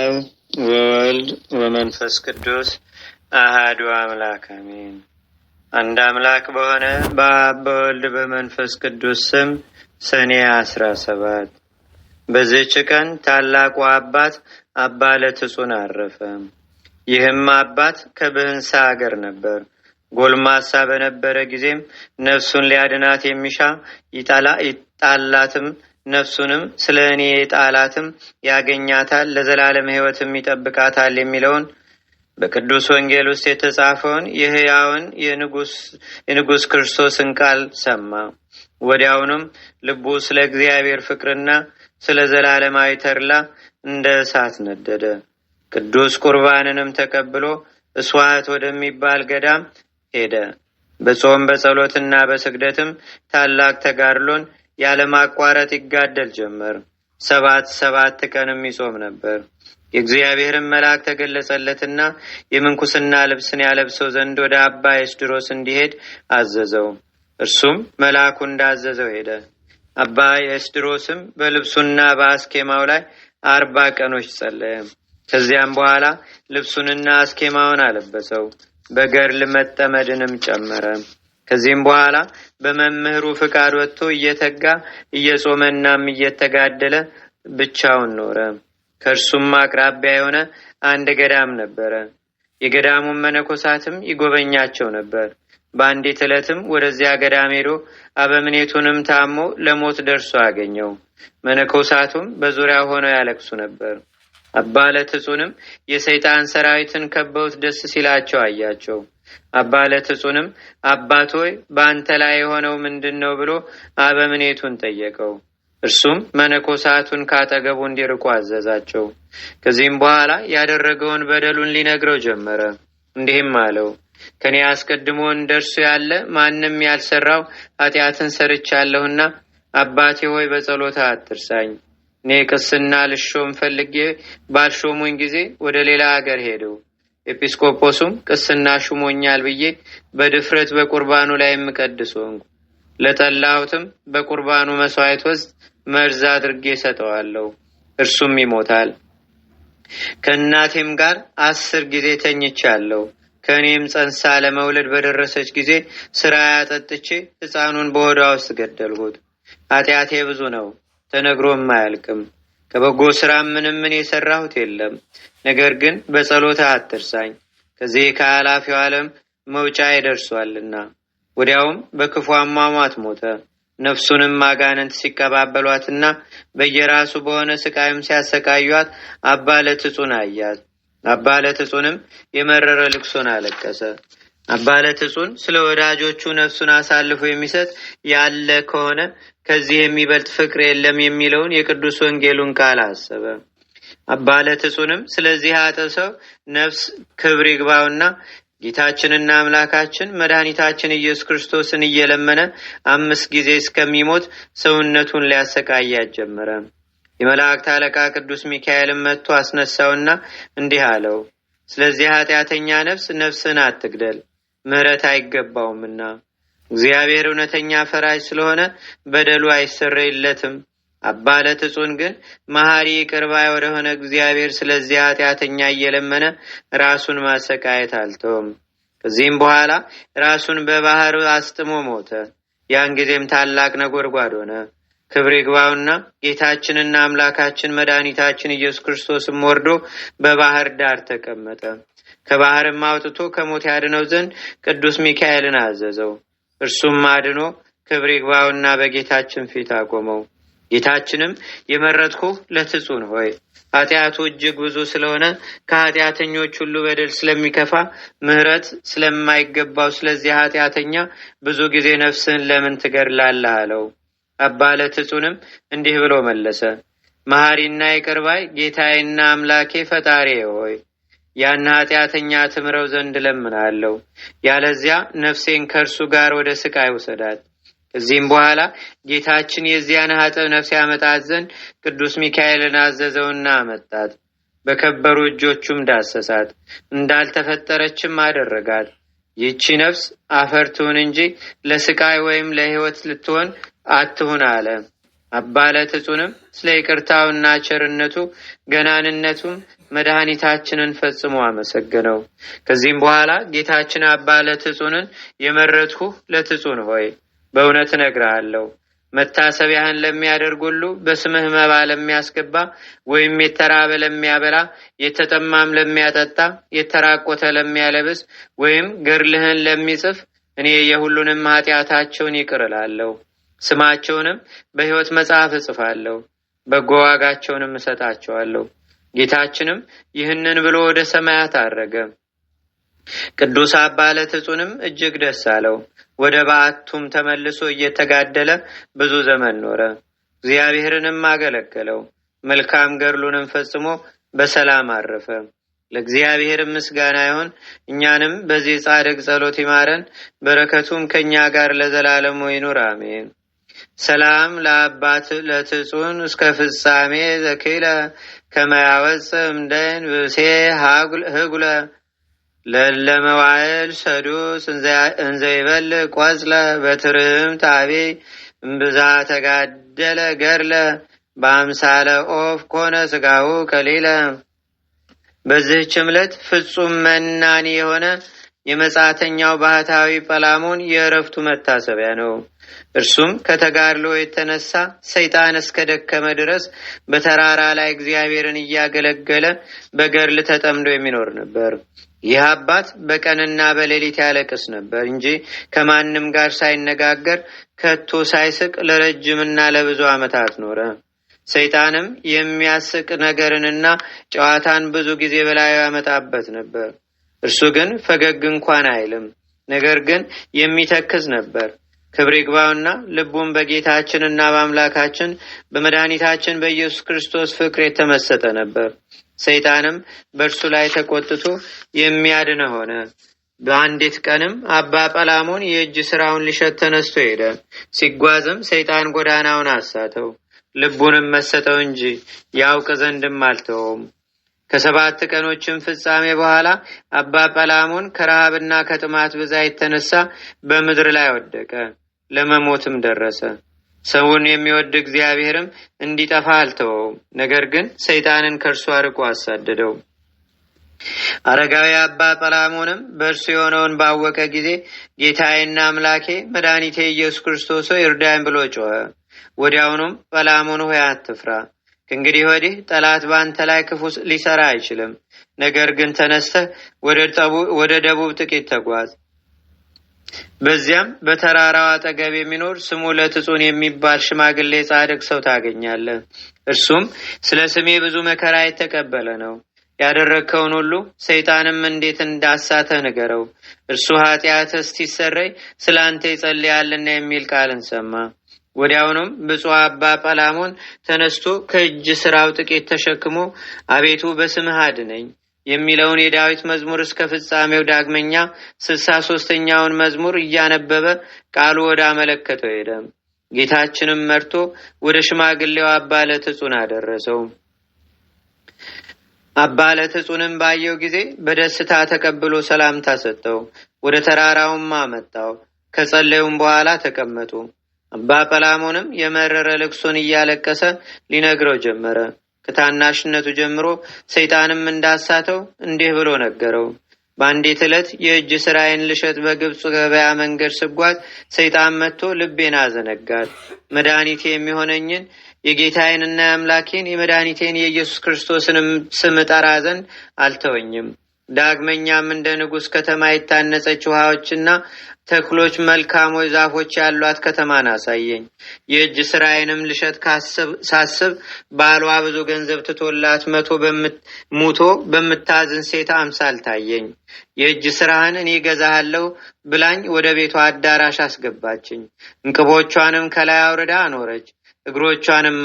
አብ ወወልድ ወመንፈስ ቅዱስ አሐዱ አምላክ አሜን። አንድ አምላክ በሆነ በአብ በወልድ በመንፈስ ቅዱስ ስም ሰኔ 17 በዚህች ቀን ታላቁ አባት አባ ለትጹን አረፈ። ይህም አባት ከብህንሳ አገር ነበር። ጎልማሳ በነበረ ጊዜም ነፍሱን ሊያድናት የሚሻ ይጣላትም ነፍሱንም ስለ እኔ የጣላትም ያገኛታል ለዘላለም ሕይወትም ይጠብቃታል የሚለውን በቅዱስ ወንጌል ውስጥ የተጻፈውን የሕያውን የንጉሥ ክርስቶስን ቃል ሰማ። ወዲያውኑም ልቡ ስለ እግዚአብሔር ፍቅርና ስለ ዘላለማዊ ተድላ እንደ እሳት ነደደ። ቅዱስ ቁርባንንም ተቀብሎ እስዋዕት ወደሚባል ገዳም ሄደ። በጾም በጸሎትና በስግደትም ታላቅ ተጋድሎን ያለማቋረጥ ይጋደል ጀመር። ሰባት ቀንም ይጾም ነበር። የእግዚአብሔርን መልአክ ተገለጸለትና የምንኩስና ልብስን ያለብሰው ዘንድ ወደ አባ ኤስድሮስ እንዲሄድ አዘዘው። እርሱም መልአኩ እንዳዘዘው ሄደ። አባ ኤስድሮስም በልብሱና በአስኬማው ላይ 40 ቀኖች ጸለየ። ከዚያም በኋላ ልብሱንና አስኬማውን አለበሰው፣ በገድል መጠመድንም ጨመረ። ከዚህም በኋላ በመምህሩ ፍቃድ ወጥቶ እየተጋ እየጾመናም እየተጋደለ ብቻውን ኖረ። ከእርሱም አቅራቢያ የሆነ አንድ ገዳም ነበረ። የገዳሙን መነኮሳትም ይጎበኛቸው ነበር። በአንዲት ዕለትም ወደዚያ ገዳም ሄዶ አበምኔቱንም ታሞ ለሞት ደርሶ አገኘው። መነኮሳቱም በዙሪያ ሆነው ያለቅሱ ነበር። አባ ለትጹንም የሰይጣን ሰራዊትን ከበውት ደስ ሲላቸው አያቸው። አባ ለትጹንም አባት ሆይ በአንተ ላይ የሆነው ምንድነው ብሎ አበምኔቱን ጠየቀው። እርሱም መነኮሳቱን ካጠገቡ እንዲርቁ አዘዛቸው። ከዚህም በኋላ ያደረገውን በደሉን ሊነግረው ጀመረ። እንዲህም አለው፣ ከኔ አስቀድሞ እንደርሱ ያለ ማንም ያልሰራው ኃጢአትን ሰርቻለሁና አባቴ ሆይ በጸሎታ አትርሳኝ። እኔ ቅስና ልሾም ፈልጌ ባልሾሙኝ ጊዜ ወደ ሌላ አገር ሄደው ኤጲስቆጶሱም ቅስና ሹሞኛል ብዬ በድፍረት በቁርባኑ ላይ የምቀድስ ሆንኩ። ለጠላሁትም በቁርባኑ መስዋዕት ውስጥ መርዝ አድርጌ ሰጠዋለሁ፣ እርሱም ይሞታል። ከእናቴም ጋር 10 ጊዜ ተኝቻለሁ። ከእኔም ጸንሳ ለመውለድ በደረሰች ጊዜ ስራ ያጠጥቼ ሕፃኑን በሆዷ ውስጥ ገደልሁት። ኃጢአቴ ብዙ ነው፣ ተነግሮም አያልቅም። ከበጎ ስራ ምንም የሰራሁት የለም። ነገር ግን በጸሎታ አትርሳኝ፣ ከዚህ ከኃላፊው ዓለም መውጫ ይደርሷልና። ወዲያውም በክፉ አሟሟት ሞተ። ነፍሱንም አጋንንት ሲቀባበሏትና በየራሱ በሆነ ስቃይም ሲያሰቃዩት አባ ለትጹን አያት። አባ ለትጹንም የመረረ ልቅሶን አለቀሰ። አባ ለትጹን ስለ ወዳጆቹ ነፍሱን አሳልፎ የሚሰጥ ያለ ከሆነ ከዚህ የሚበልጥ ፍቅር የለም የሚለውን የቅዱስ ወንጌሉን ቃል አሰበ። አባ ለትጹንም ስለዚህ አጠሰው ነፍስ ክብር ይግባውና ጌታችንና አምላካችን መድኃኒታችን ኢየሱስ ክርስቶስን እየለመነ 5 ጊዜ እስከሚሞት ሰውነቱን ሊያሰቃያት ጀመረ። የመላእክት አለቃ ቅዱስ ሚካኤልም መጥቶ አስነሳውና እንዲህ አለው፣ ስለዚህ ኃጢአተኛ ነፍስን አትግደል፣ ምሕረት አይገባውምና እግዚአብሔር እውነተኛ ፈራጅ ስለሆነ በደሉ አይሰረይለትም። አባ ለትጹን ግን መሐሪ ይቅር ባይ ወደሆነ እግዚአብሔር ስለዚህ ኃጢአተኛ እየለመነ ራሱን ማሰቃየት አልተውም። ከዚህም በኋላ ራሱን በባህር አስጥሞ ሞተ። ያን ጊዜም ታላቅ ነጎድጓድ ሆነ። ክብር ይግባውና ጌታችንና አምላካችን መድኃኒታችን ኢየሱስ ክርስቶስም ወርዶ በባህር ዳር ተቀመጠ። ከባህርም አውጥቶ ከሞት ያድነው ዘንድ ቅዱስ ሚካኤልን አዘዘው። እርሱም አድኖ ክብር ይግባውና በጌታችን ፊት አቆመው። ጌታችንም የመረጥኩህ ለትጹን ሆይ ኃጢአቱ እጅግ ብዙ ስለሆነ ከኃጢአተኞች ሁሉ በደል ስለሚከፋ ምሕረት ስለማይገባው ስለዚህ ኃጢአተኛ ብዙ ጊዜ ነፍስን ለምን ትገድላለህ አለው። አባ ለትጹንም እንዲህ ብሎ መለሰ፣ መሐሪና ይቅር ባይ ጌታዬና አምላኬ ፈጣሪ ሆይ ያን ኃጢአተኛ ትምረው ዘንድ ለምናለሁ። ያለዚያ ነፍሴን ከእርሱ ጋር ወደ ስቃይ ውሰዳት። ከዚህም በኋላ ጌታችን የዚያን ኃጥእ ነፍስ ያመጣት ዘንድ ቅዱስ ሚካኤልን አዘዘውና አመጣት። በከበሩ እጆቹም ዳሰሳት፣ እንዳልተፈጠረችም አደረጋት። ይህቺ ነፍስ አፈር ትሁን እንጂ ለስቃይ ወይም ለሕይወት ልትሆን አትሁን አለ። አባ ለትጹንም ስለ ይቅርታውና ቸርነቱ ገናንነቱም መድኃኒታችንን ፈጽሞ አመሰገነው። ከዚህም በኋላ ጌታችን አባ ለትጹንን የመረጥኩህ ለትጹን ሆይ በእውነት እነግርሃለሁ፣ መታሰቢያህን ለሚያደርግ ሁሉ በስምህ መባ ለሚያስገባ ወይም የተራበ ለሚያበላ፣ የተጠማም ለሚያጠጣ፣ የተራቆተ ለሚያለብስ ወይም ገድልህን ለሚጽፍ እኔ የሁሉንም ኃጢአታቸውን ይቅር እላለሁ፣ ስማቸውንም በሕይወት መጽሐፍ እጽፋለሁ፣ በጎ ዋጋቸውንም እሰጣቸዋለሁ። ጌታችንም ይህንን ብሎ ወደ ሰማያት አረገ። ቅዱስ አባ ለትጹንም እጅግ ደስ አለው። ወደ በዓቱም ተመልሶ እየተጋደለ ብዙ ዘመን ኖረ። እግዚአብሔርንም አገለገለው። መልካም ገድሉንም ፈጽሞ በሰላም አረፈ። ለእግዚአብሔር ምስጋና ይሁን። እኛንም በዚህ ጻድቅ ጸሎት ይማረን፣ በረከቱም ከኛ ጋር ለዘላለሙ ይኑር አሜን። ሰላም ለአባት ለትጹን እስከ ፍጻሜ ዘኪለ ከመያወፅ እምደን ብሴ ህጉለ ለለመዋዕል ሰዱስ እንዘይበል ቆጽለ በትርህም ታቤ እምብዛ ተጋደለ ገርለ በአምሳለ ኦፍ ኮነ ስጋሁ ከሌለ። በዚህች ዕለት ፍጹም መናኒ የሆነ የመጻተኛው ባህታዊ ጰላሞን የእረፍቱ መታሰቢያ ነው። እርሱም ከተጋድሎ የተነሳ ሰይጣን እስከ ደከመ ድረስ በተራራ ላይ እግዚአብሔርን እያገለገለ በገድል ተጠምዶ የሚኖር ነበር። ይህ አባት በቀንና በሌሊት ያለቅስ ነበር እንጂ ከማንም ጋር ሳይነጋገር ከቶ ሳይስቅ ለረጅምና ለብዙ ዓመታት ኖረ። ሰይጣንም የሚያስቅ ነገርንና ጨዋታን ብዙ ጊዜ በላዩ ያመጣበት ነበር። እርሱ ግን ፈገግ እንኳን አይልም፣ ነገር ግን የሚተክዝ ነበር። ክብር ይግባውና ልቡም በጌታችንና በአምላካችን በመድኃኒታችን በኢየሱስ ክርስቶስ ፍቅር የተመሰጠ ነበር። ሰይጣንም በእርሱ ላይ ተቆጥቶ የሚያድነ ሆነ። በአንዲት ቀንም አባ ጰላሞን የእጅ ሥራውን ሊሸጥ ተነስቶ ሄደ። ሲጓዝም ሰይጣን ጎዳናውን አሳተው፣ ልቡንም መሰጠው እንጂ ያውቅ ዘንድም አልተወውም። ከ7 ቀኖችም ፍጻሜ በኋላ አባ ጰላሞን ከረሃብና ከጥማት ብዛት የተነሳ በምድር ላይ ወደቀ፣ ለመሞትም ደረሰ። ሰውን የሚወድ እግዚአብሔርም እንዲጠፋ አልተወውም፣ ነገር ግን ሰይጣንን ከእርሱ አርቆ አሳደደው። አረጋዊ አባ ጰላሞንም በእርሱ የሆነውን ባወቀ ጊዜ ጌታዬና አምላኬ መድኃኒቴ ኢየሱስ ክርስቶስ ይርዳኝ ብሎ ጮኸ። ወዲያውኑም ጰላሞን ሆይ አትፍራ፣ ከእንግዲህ ወዲህ ጠላት በአንተ ላይ ክፉ ሊሰራ አይችልም። ነገር ግን ተነስተህ ወደ ደቡብ ጥቂት ተጓዝ። በዚያም በተራራው አጠገብ የሚኖር ስሙ ለትጹን የሚባል ሽማግሌ ጻድቅ ሰው ታገኛለህ። እርሱም ስለ ስሜ ብዙ መከራ የተቀበለ ነው። ያደረግከውን ሁሉ ሰይጣንም እንዴት እንዳሳተ ንገረው። እርሱ ኃጢአት እስቲሰረይ ስለ አንተ ይጸልያልና የሚል ቃልን ሰማ። ወዲያውኑም ብፁዕ አባ ጰላሞን ተነስቶ ከእጅ ሥራው ጥቂት ተሸክሞ አቤቱ በስምህ አድነኝ የሚለውን የዳዊት መዝሙር እስከ ፍጻሜው ዳግመኛ 63ኛውን መዝሙር እያነበበ ቃሉ ወደ አመለከተው ሄደ። ጌታችንም መርቶ ወደ ሽማግሌው አባ ለትጹን አደረሰው። አባ ለትጹንም ባየው ጊዜ በደስታ ተቀብሎ ሰላምታ ሰጠው። ወደ ተራራውም አመጣው። ከጸለዩም በኋላ ተቀመጡ። አባ ጰላሞንም የመረረ ልቅሶን እያለቀሰ ሊነግረው ጀመረ። ከታናሽነቱ ጀምሮ ሰይጣንም እንዳሳተው እንዲህ ብሎ ነገረው። በአንዲት ዕለት የእጅ ሥራዬን ልሸጥ በግብፅ ገበያ መንገድ ስጓዝ ሰይጣን መጥቶ ልቤን አዘነጋት። መድኃኒቴ የሚሆነኝን የጌታዬንና የአምላኬን የመድኃኒቴን የኢየሱስ ክርስቶስንም ስም ጠራ ዘንድ አልተወኝም። ዳግመኛም እንደ ንጉሥ ከተማ የታነጸች ውሃዎችና ተክሎች መልካሞች ዛፎች ያሏት ከተማን አሳየኝ። የእጅ ሥራዬንም ልሸጥ ሳስብ ባሏ ብዙ ገንዘብ ትቶላት ሙቶ በምታዝን ሴት አምሳል ታየኝ። የእጅ ሥራህን እኔ ገዛሃለሁ ብላኝ ወደ ቤቷ አዳራሽ አስገባችኝ። እንቅቦቿንም ከላይ አውርዳ አኖረች። እግሮቼንም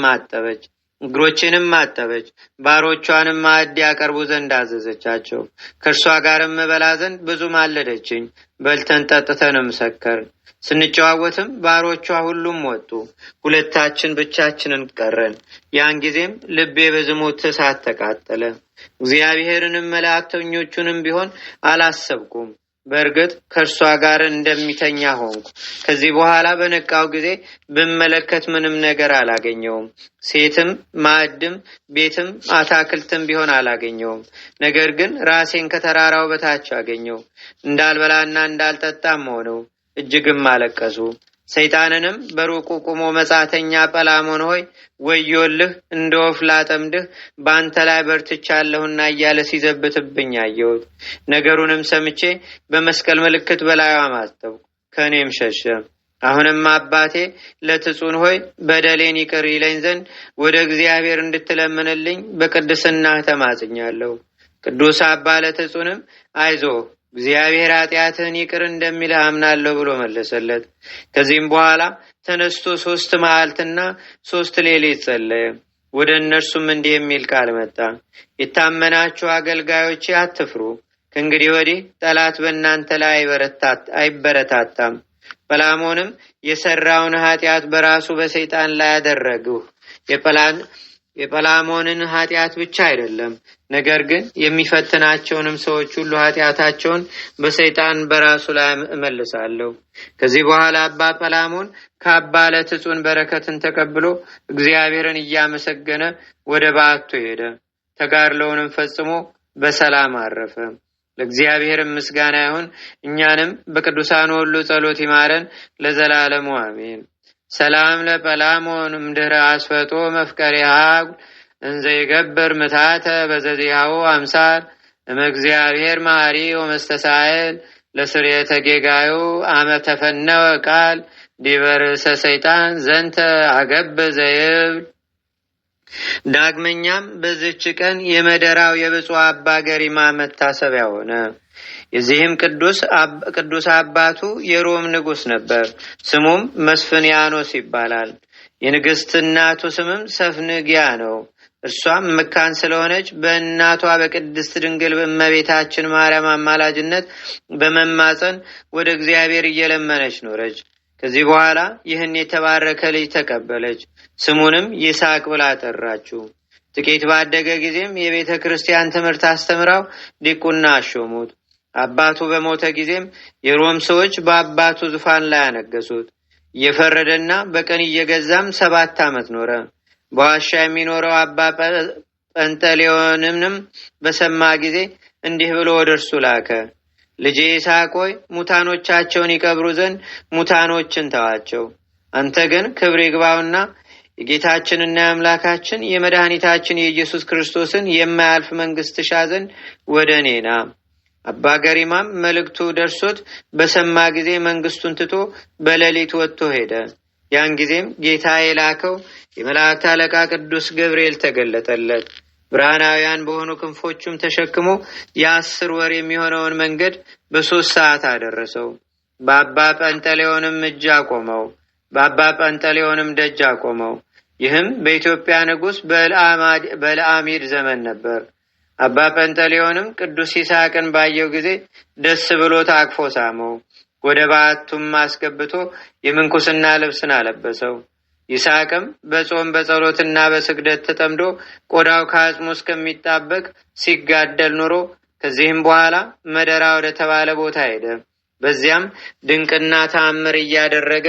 አጠበች። ባሮቿንም ማዕድ ያቀርቡ ዘንድ አዘዘቻቸው። ከእርሷ ጋርም እበላ ዘንድ ብዙ ማለደችኝ። በልተን ጠጥተንም ሰከርን። ስንጨዋወትም ባሮቿ ሁሉም ወጡ፣ ሁለታችን ብቻችንን ቀረን። ያን ጊዜም ልቤ በዝሙት እሳት ተቃጠለ። እግዚአብሔርንም መላእክተኞቹንም ቢሆን አላሰብኩም። በእርግጥ ከእርሷ ጋር እንደሚተኛ ሆንኩ። ከዚህ በኋላ በነቃው ጊዜ ብመለከት ምንም ነገር አላገኘውም። ሴትም ማዕድም ቤትም አታክልትም ቢሆን አላገኘውም። ነገር ግን ራሴን ከተራራው በታች አገኘው። እንዳልበላና እንዳልጠጣም ሆነው እጅግም አለቀሱ። ሰይጣንንም በሩቁ ቁሞ መጻተኛ ጰላሞን ሆይ ወዮልህ፣ እንደ ወፍ ላጠምድህ በአንተ ላይ በርትቻለሁና እያለ ሲዘብትብኝ አየሁት። ነገሩንም ሰምቼ በመስቀል ምልክት በላዩ አማተብኩ፣ ከእኔም ሸሸ። አሁንም አባቴ ለትጹን ሆይ በደሌን ይቅር ይለኝ ዘንድ ወደ እግዚአብሔር እንድትለምንልኝ በቅድስና ተማጽኛለሁ። ቅዱስ አባ ለትጹንም አይዞህ እግዚአብሔር ኃጢአትህን ይቅር እንደሚልህ አምናለሁ ብሎ መለሰለት። ከዚህም በኋላ ተነስቶ 3 መዓልትና 3 ሌሊት ጸለየ። ወደ እነርሱም እንዲህ የሚል ቃል መጣ። የታመናችሁ አገልጋዮቼ አትፍሩ፣ ከእንግዲህ ወዲህ ጠላት በእናንተ ላይ አይበረታታም። ጰላሞንም የሰራውን ኃጢአት በራሱ በሰይጣን ላይ ያደረግሁ የጰላሞንን ኃጢአት ብቻ አይደለም፣ ነገር ግን የሚፈትናቸውንም ሰዎች ሁሉ ኃጢአታቸውን በሰይጣን በራሱ ላይ እመልሳለሁ። ከዚህ በኋላ አባ ጰላሞን ከአባ ለትጹን በረከትን ተቀብሎ እግዚአብሔርን እያመሰገነ ወደ በዓቱ ሄደ። ተጋድሎውንም ፈጽሞ በሰላም አረፈ። ለእግዚአብሔርም ምስጋና ይሁን። እኛንም በቅዱሳን ሁሉ ጸሎት ይማረን ለዘላለሙ አሜን። ሰላም ለጰላሞን እምድኅረ አስፈጦ መፍቀሬ ሀጉል እንዘ ይገብር ምታተ በዘዚሃው አምሳል እመእግዚአብሔር መሐሪ ወመስተሳኤል ለስርየተ ጌጋዩ አመ ተፈነወ ቃል ዲበ ርእሰ ሰይጣን ዘንተ አገብ ዘይብል። ዳግመኛም በዚች ቀን የመደራው የብፁዕ አባ ገሪማ መታሰቢያ ሆነ። የዚህም ቅዱስ አባቱ የሮም ንጉሥ ነበር። ስሙም መስፍንያኖስ ይባላል። የንግሥት እናቱ ስምም ሰፍንግያ ነው። እርሷም መካን ስለሆነች በእናቷ በቅድስት ድንግል እመቤታችን ማርያም አማላጅነት በመማፀን ወደ እግዚአብሔር እየለመነች ኖረች። ከዚህ በኋላ ይህን የተባረከ ልጅ ተቀበለች። ስሙንም ይስሐቅ ብላ ጠራችው። ጥቂት ባደገ ጊዜም የቤተ ክርስቲያን ትምህርት አስተምራው ዲቁና አሾሙት። አባቱ በሞተ ጊዜም የሮም ሰዎች በአባቱ ዙፋን ላይ አነገሱት። እየፈረደና በቀን እየገዛም 7 ዓመት ኖረ። በዋሻ የሚኖረው አባ ጰንጠሌዎንም በሰማ ጊዜ እንዲህ ብሎ ወደ እርሱ ላከ። ልጄ ይስሐቅ ሆይ ሙታኖቻቸውን ይቀብሩ ዘንድ ሙታኖችን ተዋቸው። አንተ ግን ክብር ይግባውና የጌታችንና የአምላካችን የመድኃኒታችን የኢየሱስ ክርስቶስን የማያልፍ መንግሥት ሻ ዘንድ ወደ እኔ ና። አባ ገሪማም መልእክቱ ደርሶት በሰማ ጊዜ መንግሥቱን ትቶ በሌሊት ወጥቶ ሄደ። ያን ጊዜም ጌታ የላከው የመላእክት አለቃ ቅዱስ ገብርኤል ተገለጠለት። ብርሃናውያን በሆኑ ክንፎቹም ተሸክሞ የ10 ወር የሚሆነውን መንገድ በ3 ሰዓት አደረሰው። በአባ ጰንጠሌዎንም በአባ ጰንጠሌዎንም ደጅ አቆመው። ይህም በኢትዮጵያ ንጉሥ በልአሚድ ዘመን ነበር። አባ ጰንጠሌዎንም ቅዱስ ይስሐቅን ባየው ጊዜ ደስ ብሎት አቅፎ ሳመው። ወደ በዓቱም አስገብቶ የምንኩስና ልብስን አለበሰው። ይስሐቅም በጾም በጸሎትና በስግደት ተጠምዶ ቆዳው ከአጽሙ እስከሚጣበቅ ሲጋደል ኑሮ ከዚህም በኋላ መደራ ወደ ተባለ ቦታ ሄደ። በዚያም ድንቅና ተአምር እያደረገ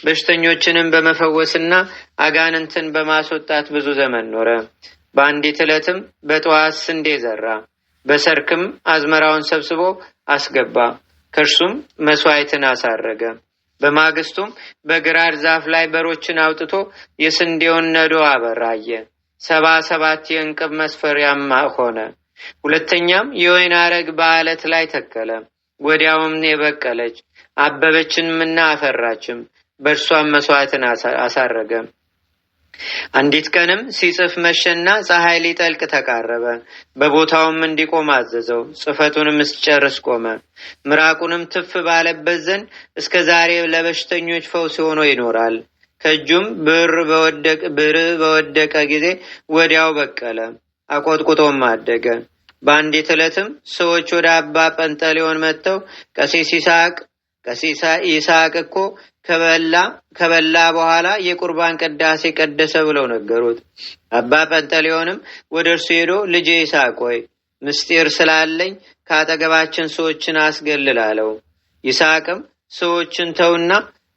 በሽተኞችንም በመፈወስና አጋንንትን በማስወጣት ብዙ ዘመን ኖረ። በአንዲት ዕለትም በጠዋት ስንዴ ዘራ። በሰርክም አዝመራውን ሰብስቦ አስገባ። ከእርሱም መስዋዕትን አሳረገ። በማግስቱም በግራር ዛፍ ላይ በሮችን አውጥቶ የስንዴውን ነዶ አበራየ። 77 የእንቅብ መስፈሪያም ሆነ። ሁለተኛም የወይን አረግ በአለት ላይ ተከለ። ወዲያውም የበቀለች አበበችንምና አፈራችም። በእርሷም መስዋዕትን አሳረገ። አንዲት ቀንም ሲጽፍ መሸና ፀሐይ ሊጠልቅ ተቃረበ። በቦታውም እንዲቆም አዘዘው። ጽፈቱንም እስጨርስ ቆመ። ምራቁንም ትፍ ባለበት ዘንድ እስከ ዛሬ ለበሽተኞች ፈውስ ሆኖ ይኖራል። ከእጁም ብር በወደቀ ጊዜ ወዲያው በቀለ፣ አቆጥቁጦም አደገ። በአንዲት ዕለትም ሰዎች ወደ አባ ጰንጠሌዎን መጥተው ቀሲስ ይስሐቅ እኮ ከበላ በኋላ የቁርባን ቅዳሴ ቀደሰ ብለው ነገሩት። አባ ጰንጠሌዎንም ወደ እርሱ ሄዶ ልጄ ይስሐቅ ሆይ ምስጢር ስላለኝ ካጠገባችን ሰዎችን አስገልል አለው። ይስሐቅም ሰዎችን ተውና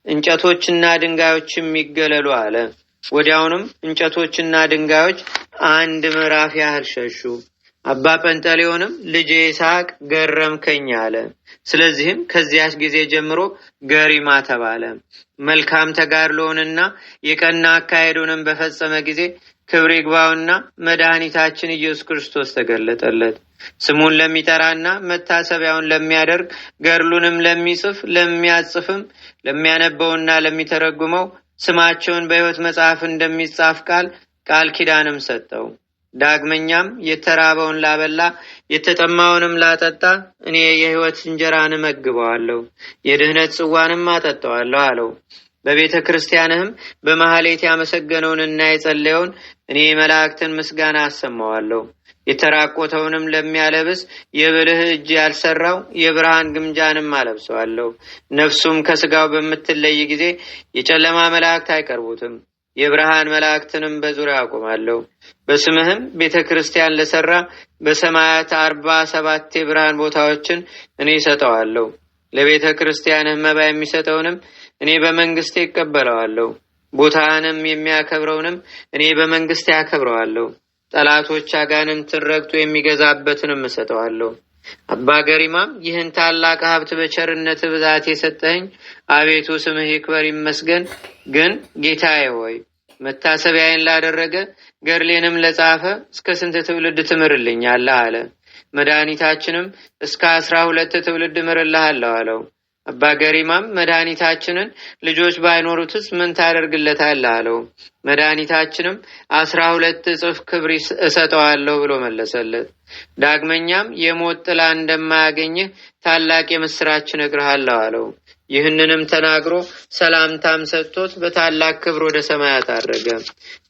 እንጨቶችና ድንጋዮችም ይገለሉ አለ። ወዲያውኑም እንጨቶችና ድንጋዮች 1 ምዕራፍ ያህል ሸሹ። አባ ጰንጠሌዎንም ልጄ ይስሐቅ ገረምከኝ አለ። ስለዚህም ከዚያች ጊዜ ጀምሮ ገሪማ ተባለ። መልካም ተጋድሎውንና የቀና አካሄዱንም በፈጸመ ጊዜ ክብር ይግባውና መድኃኒታችን ኢየሱስ ክርስቶስ ተገለጠለት። ስሙን ለሚጠራና መታሰቢያውን ለሚያደርግ ገድሉንም ለሚጽፍ ለሚያጽፍም ለሚያነበውና ለሚተረጉመው ስማቸውን በሕይወት መጽሐፍ እንደሚጻፍ ቃል ኪዳንም ሰጠው። ዳግመኛም የተራበውን ላበላ የተጠማውንም ላጠጣ እኔ የሕይወት እንጀራን እመግበዋለሁ፣ የድህነት ጽዋንም አጠጣዋለሁ አለው። በቤተ ክርስቲያንህም በማህሌት ያመሰገነውንና የጸለየውን እኔ መላእክትን ምስጋና አሰማዋለሁ። የተራቆተውንም ለሚያለብስ የብልህ እጅ ያልሰራው የብርሃን ግምጃንም አለብሰዋለሁ። ነፍሱም ከስጋው በምትለይ ጊዜ የጨለማ መላእክት አይቀርቡትም። የብርሃን መላእክትንም በዙሪያ አቆማለሁ። በስምህም ቤተ ክርስቲያን ለሰራ በሰማያት 47 የብርሃን ቦታዎችን እኔ ሰጠዋለሁ። ለቤተ ክርስቲያንህ መባ የሚሰጠውንም እኔ በመንግስቴ ይቀበለዋለሁ። ቦታህንም የሚያከብረውንም እኔ በመንግስቴ ያከብረዋለሁ። ጠላቶች አጋንንትን ረግጦ የሚገዛበትንም እሰጠዋለሁ። አባ ገሪማም ይህን ታላቅ ሀብት በቸርነት ብዛት የሰጠኸኝ አቤቱ ስምህ ይክበር ይመስገን። ግን ጌታዬ ሆይ መታሰቢያዬን ላደረገ ገድሌንም ለጻፈ እስከ ስንት ትውልድ ትምርልኛለህ አለ። መድኃኒታችንም እስከ 12 ትውልድ እምርልሃለሁ አለው። አባ ገሪማም መድኃኒታችንን ልጆች ባይኖሩትስ ምን ታደርግለታለህ አለው። መድኃኒታችንም 12 እጥፍ ክብር እሰጠዋለሁ ብሎ መለሰለት። ዳግመኛም የሞት ጥላ እንደማያገኝህ ታላቅ የምስራች እነግርሃለሁ አለው። ይህንንም ተናግሮ ሰላምታም ሰጥቶት በታላቅ ክብር ወደ ሰማያት አረገ።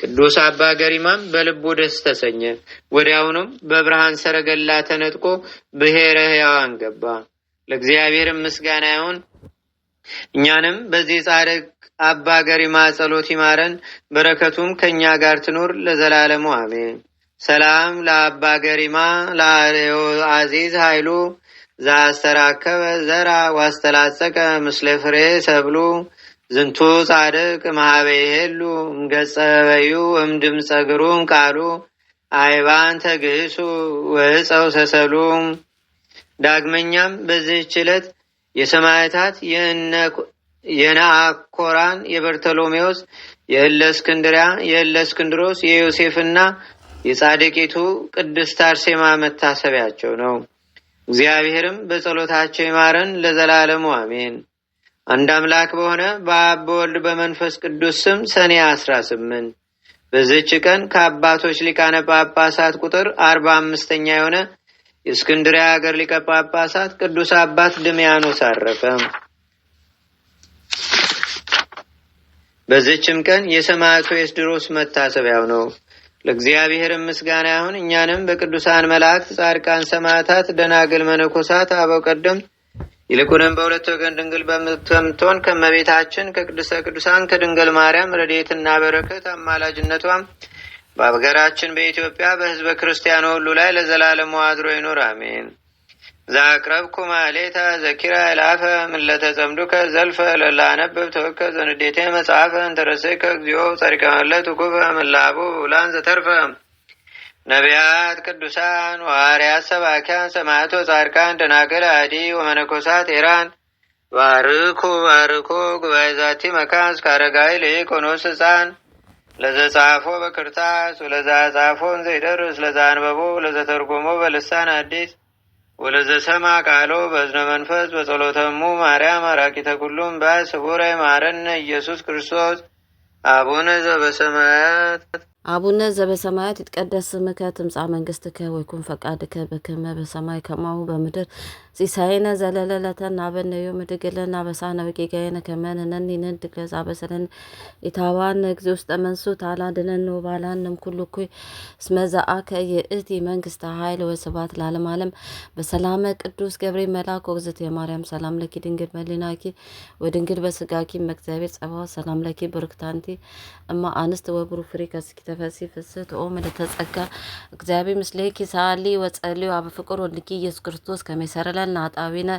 ቅዱስ አባ ገሪማም በልቡ ደስ ተሰኘ። ወዲያውኑም በብርሃን ሰረገላ ተነጥቆ ብሔረ ሕያዋን ገባ። ለእግዚአብሔርም ምስጋና ይሁን። እኛንም በዚህ ጻድቅ አባ ገሪማ ጸሎት ይማረን፣ በረከቱም ከኛ ጋር ትኖር ለዘላለሙ አሜን። ሰላም ለአባ ገሪማ ለአሌዮ አዚዝ ኃይሉ ዛስተራከበ ዘራ ዋስተላጸቀ ምስለ ፍሬ ሰብሉ ዝንቱ ጻድቅ ማህበይሄሉ እምገጸበዩ እምድምፀ ግሩም ቃሉ አይባን ተግህሱ ወህፀው ሰሰሉ። ዳግመኛም በዚህች ዕለት የሰማዕታት የነአኮራን፣ የበርተሎሜዎስ፣ የእለእስክንድርያ፣ የእለእስክንድሮስ፣ የዮሴፍና የጻድቂቱ ቅድስት አርሴማ መታሰቢያቸው ነው። እግዚአብሔርም በጸሎታቸው ይማረን ለዘላለሙ አሜን። አንድ አምላክ በሆነ በአብ በወልድ በመንፈስ ቅዱስ ስም ሰኔ 18 በዚህች ቀን ከአባቶች ሊቃነ ጳጳሳት ቁጥር 45ኛ የሆነ የእስክንድርያ ሀገር ሊቀ ጳጳሳት ቅዱስ አባት ድሚያኖስ አረፈ። በዚህችም ቀን የሰማዕቱ ኤስድሮስ መታሰቢያው ነው። ለእግዚአብሔር ምስጋና ይሁን። እኛንም በቅዱሳን መላእክት፣ ጻድቃን፣ ሰማዕታት፣ ደናግል፣ መነኮሳት፣ አበው ቀደም ይልቁንም በሁለት ወገን ድንግል በምትሆን ከመቤታችን ከቅድስተ ቅዱሳን ከድንግል ማርያም ረድኤትና በረከት አማላጅነቷም በአገራችን በኢትዮጵያ በሕዝበ ክርስቲያኑ ሁሉ ላይ ለዘላለሙ አድሮ ይኑር አሜን። ዛቅረብኩ ማሌታ ዘኪራ ይላፈ ምለተጸምዱከ ዘልፈ ለላነብብ ተወከ ዘንዴቴ መጽሐፈ እንተረሰይከ እግዚኦ ጸሪቀ መለት ኩበ ምላቡ ውላን ዘተርፈ ነቢያት ቅዱሳን ዋርያት ሰባኪያን ሰማዕቶ ጻድቃን ደናገል አዲ ወመነኮሳት ኤራን ባርኩ ባርኮ ጉባኤ ዛቲ መካን እስከ አረጋዊ ለኢኮኖስ ሕፃን ለዘጻፎ በክርታስ ወለዛ ጻፎን ዘይደርስ ለዛ አንበቦ ለዘተርጎሞ በልሳን አዲስ ወለዘሰማ ቃሎ በዝነ መንፈስ በጸሎተሙ ማርያም አራቂተ ኩሉም ባይ ስቡረ ማረነ ኢየሱስ ክርስቶስ። አቡነ ዘበሰማያት ይትቀደስ ስምከ ትምጻእ መንግስትከ ወይኩን ፈቃድከ በከመ በሰማይ ከማሁ በምድር ሲሳይነ ዘለለለተን አበነዮ ምድግልና በሳነ ወጌጋየነ ከመንነን ንድግ ለዛበሰለን ኢታዋን እግዚ ውስጥ መንሱ ታላድነን ባላንም ኩሉ ኩይ ስመዛአከ የእቲ መንግስተ ኃይል ወስባት ለዓለም ዓለም በሰላመ ቅዱስ ገብርኤል መልአክ ወግዝት የማርያም ሰላም ለኪ ድንግል መሊናኪ ወድንግል በስጋኪ መግዚአብሔር ጸባዖት ሰላም ለኪ ብርክታንቲ እማ አንስት ወብሩ ፍሬ ከስኪ ተፈሲ ፍስት ኦ መለተጸጋ እግዚአብሔር ምስሌኪ ሳሊ ወጸልዩ አብ ፍቅር ወልኪ ኢየሱስ ክርስቶስ ከመሰረለን አጣዊነ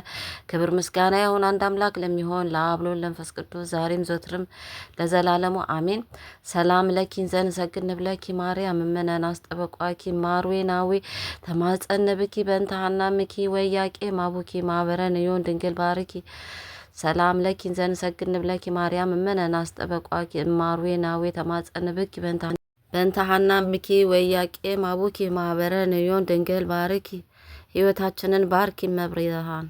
ክብር ምስጋና ይሁን አንድ አምላክ ለሚሆን ለአብ ለወልድ ለመንፈስ ቅዱስ ዛሬም ዘወትርም ለዘላለሙ አሜን። ሰላም ለኪን ዘንሰግድ ብለኪ ማርያም እመነን አስጠበቋኪ ማርዌናዊ ተማጸነብኪ በእንተሃና ምኪ ወያቄ ማቡኪ ማበረን ዮን ድንግል ባርኪ ሰላም ለኪን ዘንሰግድ ብለኪ ማርያም እመነን አስጠበቋኪ ማርዌናዊ ተማጸነብኪ በእንተሃና ምኪ ወያቄ ማቡኪ ማበረን ዮን ድንግል ባርኪ ሕይወታችንን ባርኪ መብርሃን